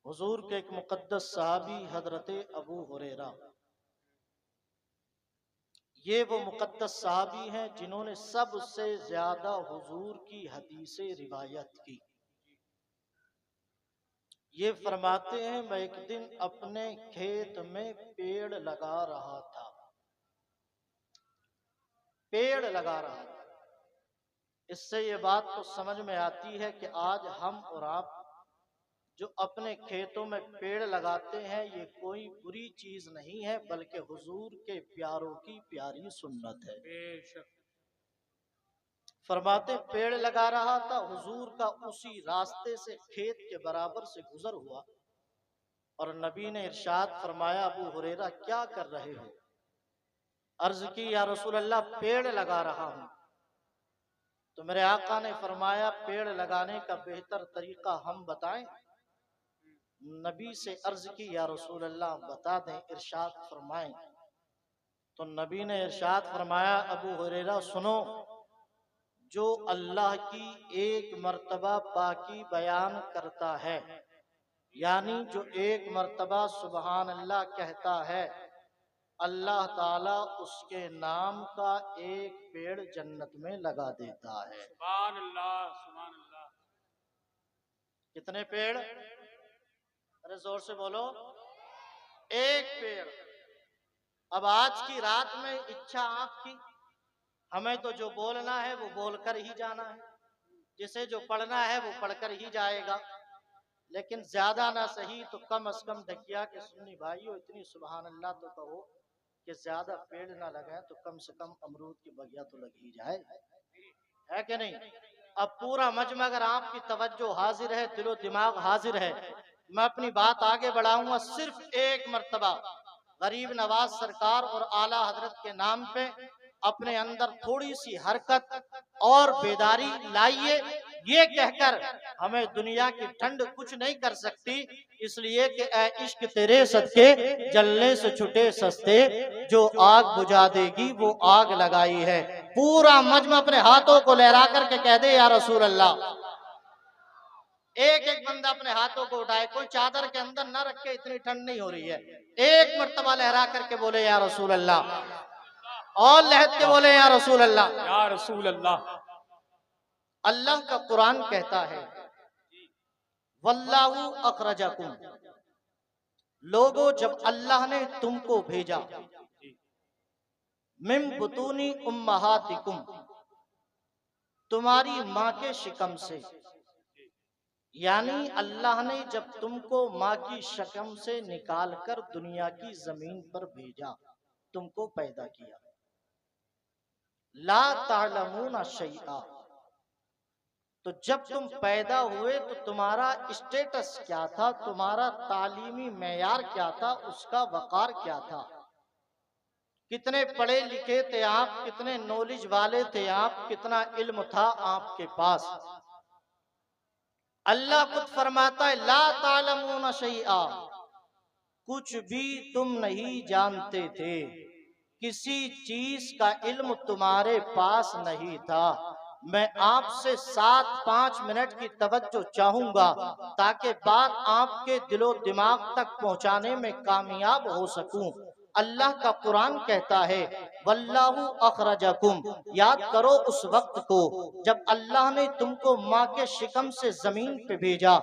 हुजूर के एक मुकद्दस सहाबी हजरत अबू हुरैरा, ये वो मुकद्दस सहाबी हैं जिन्होंने सबसे ज्यादा हुजूर की हदीसें रिवायत की। ये फरमाते हैं, मैं एक दिन अपने खेत में पेड़ लगा रहा था। पेड़ लगा रहा था, इससे ये बात तो समझ में आती है कि आज हम और आप जो अपने खेतों में पेड़ लगाते हैं, ये कोई बुरी चीज नहीं है, बल्कि हुजूर के प्यारों की प्यारी सुन्नत है। फरमाते पेड़ लगा रहा था, हुजूर का उसी रास्ते से खेत के बराबर से गुजर हुआ और नबी ने इरशाद फरमाया, अबू हुरैरा क्या कर रहे हो? अर्ज की, या रसूल अल्लाह पेड़ लगा रहा हूं। तो मेरे आका ने फरमाया, पेड़ लगाने का बेहतर तरीका हम बताएं? नबी से अर्ज की, या रसूल अल्लाह बता दें, इरशाद फरमाएं। तो नबी ने इरशाद फरमाया, अबू हुरैरा सुनो, जो अल्लाह की एक मर्तबा पाकी बयान करता है, यानी जो एक मर्तबा सुबहान अल्लाह कहता है, अल्लाह ताला उसके नाम का एक पेड़ जन्नत में लगा देता है। सुभान अल्लाह, सुभान अल्लाह। कितने पेड़? अरे जोर से बोलो, एक पेड़। अब आज की रात में इच्छा आपकी, हमें तो जो बोलना है वो बोलकर ही जाना है, जिसे जो पढ़ना है वो पढ़कर ही जाएगा, लेकिन ज्यादा ना सही तो कम से कम ढकिया के सुन्नी भाइयों इतनी सुभान अल्लाह तो कहो कि ज्यादा पेड़ ना लगाए तो कम से कम अमरूद की बगिया तो लग ही जाए, है कि नहीं? अब पूरा मजमा अगर आपकी तवज्जो हाजिर है, दिलो दिमाग हाजिर है, मैं अपनी बात आगे बढ़ाऊंगा। सिर्फ एक मर्तबा गरीब नवाज सरकार और आला हजरत के नाम पे अपने अंदर थोड़ी सी हरकत और बेदारी लाइए, ये कहकर हमें दुनिया की ठंड कुछ नहीं कर सकती, इसलिए कि ऐ इश्क तेरे सदके जलने से छुटे सस्ते, जो आग बुझा देगी वो आग लगाई है। पूरा मजमा अपने हाथों को लहरा करके कह दे, या रसूल अल्लाह। एक एक बंदा अपने हाथों को उठाए, कोई चादर के अंदर न रख के, इतनी ठंड नहीं हो रही है, एक मर्तबा लहरा करके बोले, या रसूल अल्लाह, और लहद के बोले, या रसूल अल्लाह, या रसूल अल्लाह। अल्लाह का कुरान कहता है, वल्लाहु अखरजकुम, लोगों जब अल्लाह ने तुमको भेजा, मिन बुतूनी उम्महातिकुम, तुम्हारी माँ के शिकम से, यानी अल्लाह ने जब तुमको माँ की शिकम से निकाल कर दुनिया की जमीन पर भेजा, तुमको पैदा किया, ला तालमूना शैआ, तो जब तुम पैदा हुए तो तुम्हारा स्टेटस क्या था, तुम्हारा तालीमी मेयार क्या था, उसका वकार क्या था, कितने पढ़े लिखे थे आप, कितने नॉलेज वाले थे आप, कितना इल्म था आपके पास। अल्लाह खुद फरमाता है, ला तालमूना शैआ, कुछ भी तुम नहीं जानते थे, किसी चीज का इल्म तुम्हारे पास नहीं था। मैं आपसे 7-5 मिनट की तवज्जो चाहूंगा ताकि बात आपके दिलो दिमाग तक पहुंचाने में कामयाब हो सकूं। अल्लाह का कुरान कहता है, वल्लाहु अखरजकुम, याद करो उस वक्त को जब अल्लाह ने तुमको माँ के शिकम से जमीन पे भेजा,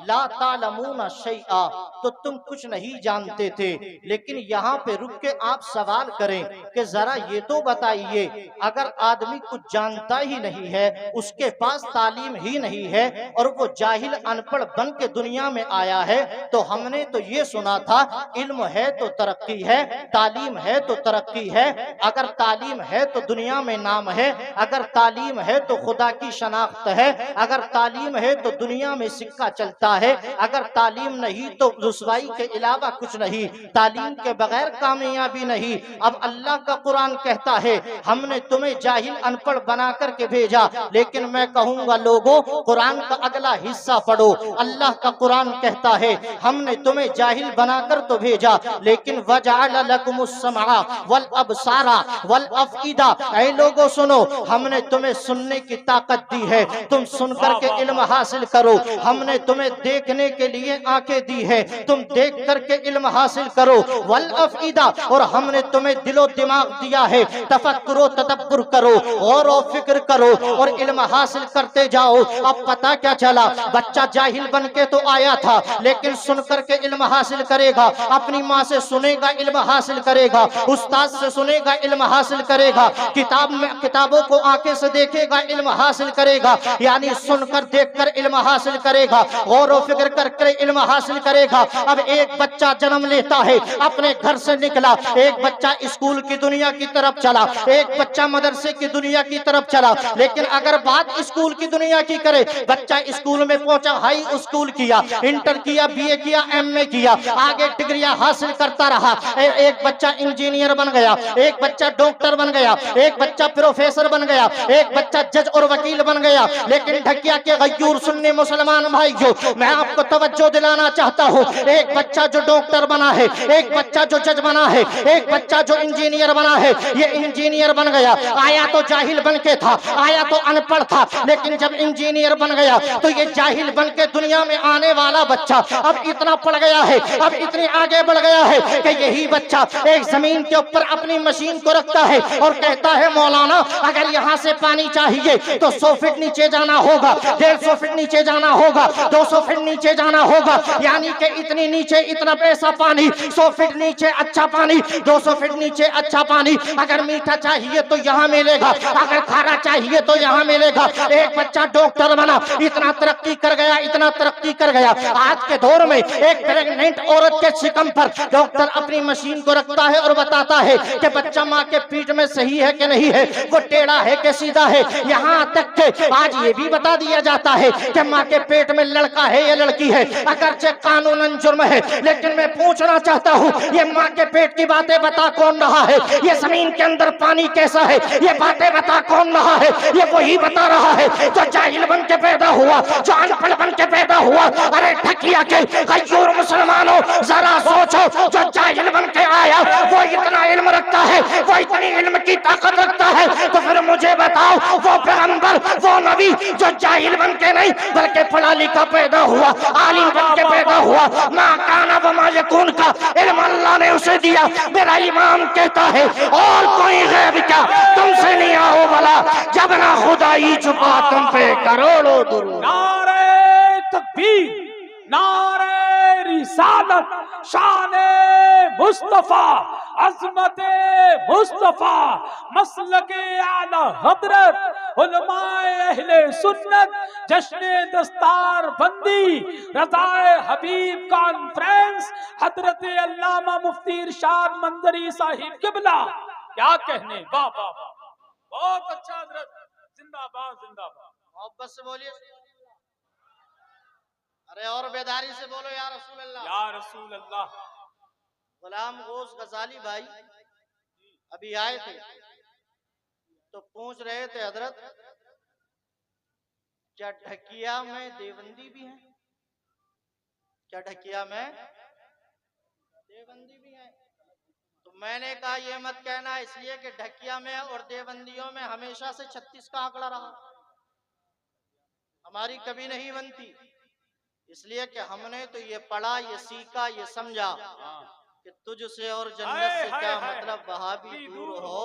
ला तालमूना शैआ, तो तुम कुछ नहीं जानते थे। लेकिन यहाँ पे रुक के आप सवाल करें कि जरा ये तो बताइए, अगर आदमी कुछ जानता ही नहीं है, उसके पास तालीम ही नहीं है और वो जाहिल अनपढ़ बन के दुनिया में आया है, तो हमने तो ये सुना था इल्म है तो तरक्की है, तालीम है तो तरक्की है, अगर तालीम है तो दुनिया में नाम है, अगर तालीम है तो खुदा की शनाख्त है, अगर तालीम है तो दुनिया में सिक्का चलता है, अगर तालीम नहीं तो रुसवाई के अलावा कुछ नहीं, तालीम के बगैर कामयाबी नहीं। अब अल्लाह का कुरान कहता है, हमने तुम्हें जाहिल अनपढ़ बना करके भेजा, लेकिन मैं कहूंगा लोगों, कुरान का अगला हिस्सा पढ़ो। अल्लाह का कुरान कहता है, हमने तुम्हें जाहिल बनाकर तो भेजा, लेकिन वजअल लकुमुस समअ वल अबसारा वल अफईदा, ऐ लोगों सुनो, हमने तुम्हें सुनने की ताकत दी है, तुम सुन करके इल्म हासिल करो। हमने तुम्हें देखने के लिए आंखें दी है, तुम देख करके इल्म हासिल करो। वल अफईदा, और हमने तुम्हें दिलो दिमाग दिया है, तफक्कुरो तदब्बुर करो, गौर और फिक्र करो और इल्म हासिल करते जाओ। अब पता क्या चला, बच्चा जाहिल बन के तो आया था, लेकिन सुन करके इल्म हासिल करेगा, अपनी माँ से सुनेगा, इल्म हासिल करेगा, उस्ताद से सुनेगा, इल्म हासिल करेगा, किताबों को आंखें से देखेगा, इल्म हासिल करेगा, यानी सुनकर देखकर इल्म हासिल करेगा, गौर और फिक्र करके इल्म हासिल करेगा। अब एक बच्चा जन्म लेता है, अपने घर से निकला, एक बच्चा स्कूल की दुनिया की तरफ चला, एक बच्चा मदरसे की दुनिया की तरफ चला। लेकिन अगर बात स्कूल की दुनिया की करे, बच्चा स्कूल में पहुंचा, हाई स्कूल किया, इंटर किया, बीए किया, एमए किया, आगे डिग्रियां हासिल करता रहा। एक बच्चा इंजीनियर बन गया, एक बच्चा डॉक्टर बन गया, एक बच्चा प्रोफेसर बन गया, एक बच्चा जज और वकील बन गया। लेकिन ढकिया के गयूर सुन्नी मुसलमान भाइयों, मैं आपको तवज्जो दिलाना चाहता हूं, एक बच्चा जो डॉक्टर बना है, एक बच्चा जो जज बना है, एक बच्चा जो इंजीनियर बना है, ये इंजीनियर बन गया, आया तो जाहिल बन के था, आया तो अनपढ़ था, लेकिन जब इंजीनियर बन गया तो ये जाहिल बन के दुनिया में आने वाला बच्चा अब इतना पढ़ गया है, अब इतने आगे बढ़ गया है कि यही बच्चा एक जमीन के ऊपर अपनी मशीन को रखता है और कहता है, मौलाना अगर यहाँ से पानी चाहिए तो 100 फीट नीचे जाना होगा, 150 फीट नीचे जाना होगा, 200 फीट नीचे जाना होगा, यानी कि इतनी नीचे इतना पैसा पानी, 100 फीट नीचे अच्छा पानी, 200 फीट नीचे अच्छा पानी, अगर मीठा चाहिए तो यहाँ मिलेगा, अगर खारा चाहिए तो यहाँ मिलेगा। एक बच्चा डॉक्टर बना, इतना तरक्की कर गया, इतना तरक्की कर गया। आज के दौर में एक प्रेग्नेंट औरत के शिकम पर डॉक्टर अपनी मशीन को रखता है और बताता है कि बच्चा माँ के पीठ में सही है कि नहीं है, वो टेढ़ा है कि सीधा है। यहाँ तक के आज ये भी बता दिया जाता है कि माँ के पेट में लड़का है या लड़की है, अगरचे कानूनन जुर्म है। लेकिन मैं पूछना चाहता हूँ, ये माँ के पेट की बातें बता कौन रहा है, ये जमीन के अंदर पानी कैसा है, ये बातें बता कौन रहा है, ये वही बता रहा है जो जाहिल बन के पैदा हुआ, जो अनपढ़ बन के पैदा हुआ। अरे ढकिया के गयूर मुसलमानों, जरा सोचो, जो जाहिल बन के आया वो इतना इल्म रखता है, वो इतनी इल्म की ताकत रखता है, तो फिर मुझे बताओ वो पैगंबर, वो नबी जो जाहिल बन के नहीं बल्कि पढ़ा लिखा पैदा हुआ, आलिम बन के पैदा हुआ, माँ काना व मा यकून का इल्म अल्लाह ने उसे दिया। मेरा इमाम कहता है और कोई गैब क्या तुमसे नहीं आओ भला, जब ना खुदाई छुपा तुम पे करोड़ों दुरूद। नारे तकबीर, नारे रिसालत, शाने मुस्तफा, अज़मते मुस्तफा, मसलके आला हजरत, उलमाए अहले सुन्नत, जश्ने दस्तार बंदी, रज़ाए हबीब कॉन्फ्रेंस, हजरत अल्लामा मुफ्ती इरशाद मंजरी साहिब किबला। क्या कहने, वाह वाह वाह, बहुत अच्छा हजरत, जिंदाबाद जिंदाबाद। मोहब्बत से बोलिए, अरे और बेदारी से बोलो, या रसूल अल्लाह, या रसूल अल्लाह। गुलाम गौस गजाली भाई अभी आए थे तो पूछ रहे थे, हजरत क्या ढकिया में देवबंदी भी है, क्या ढकिया में देवबंदी भी है? तो मैंने कहा ये मत कहना, इसलिए कि ढकिया में और देवबंदियों में हमेशा से 36 का आंकड़ा रहा, हमारी कभी नहीं बनती, इसलिए कि हमने तो ये पढ़ा, ये सीखा, ये समझा कि तुझसे और जन्नत से क्या मतलब, वहां भी दूर हो,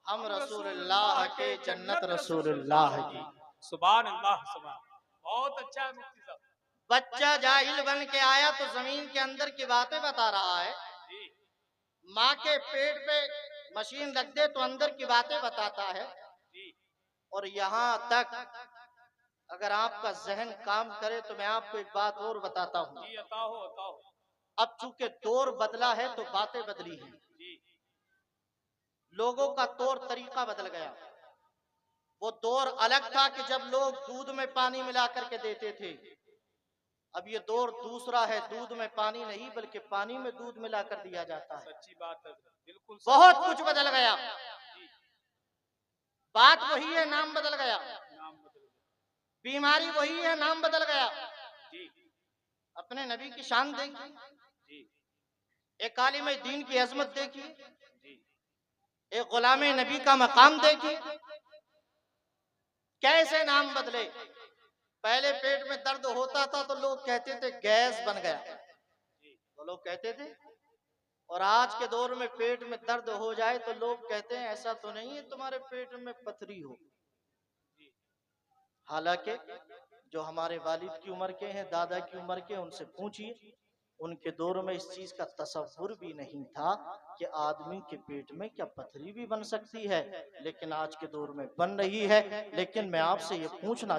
हम रसूलुल्लाह के जन्नत रसूलुल्लाह की। सुभान अल्लाह, सुभान, बहुत अच्छा है मुफ्ती साहब। बच्चा जाहिल बन के आया तो जमीन के अंदर की बातें बता रहा है, माँ के पेट पे मशीन रख दे तो अंदर की बातें बताता है। और यहाँ तक अगर आपका जहन काम करे तो मैं आपको एक बात और बताता हूँ, अब चूंकि दौर बदला है तो बातें बदली हैं, लोगों का तौर तरीका बदल गया। वो दौर अलग था कि जब लोग दूध में पानी मिला करके देते थे, अब ये दौर दूसरा है, दूध में पानी नहीं बल्कि पानी में दूध मिलाकर दिया जाता है। सच्ची बात है, बिल्कुल बहुत कुछ बदल गया, बात वही है, नाम बदल गया, बीमारी वही है, नाम बदल गया। अपने नबी की शान देखी, एक आलिम दीन की अजमत देखी, एक गुलामे नबी का मकाम देखिए, कैसे नाम बदले। पहले पेट में दर्द होता था तो लोग कहते थे गैस बन गया, तो लोग कहते थे। और आज के दौर में पेट में दर्द हो जाए तो लोग कहते हैं ऐसा तो नहीं है तुम्हारे पेट में पथरी हो। हालांकि जो हमारे वालिद की उम्र के हैं, दादा की उम्र के, उनसे पूछिए, उनके दौर में इस चीज का तसव्वुर भी नहीं था कि आदमी के पेट में क्या पथरी भी बन सकती है, लेकिन आज के दौर में बन रही है। लेकिन मैं आपसे ये पूछना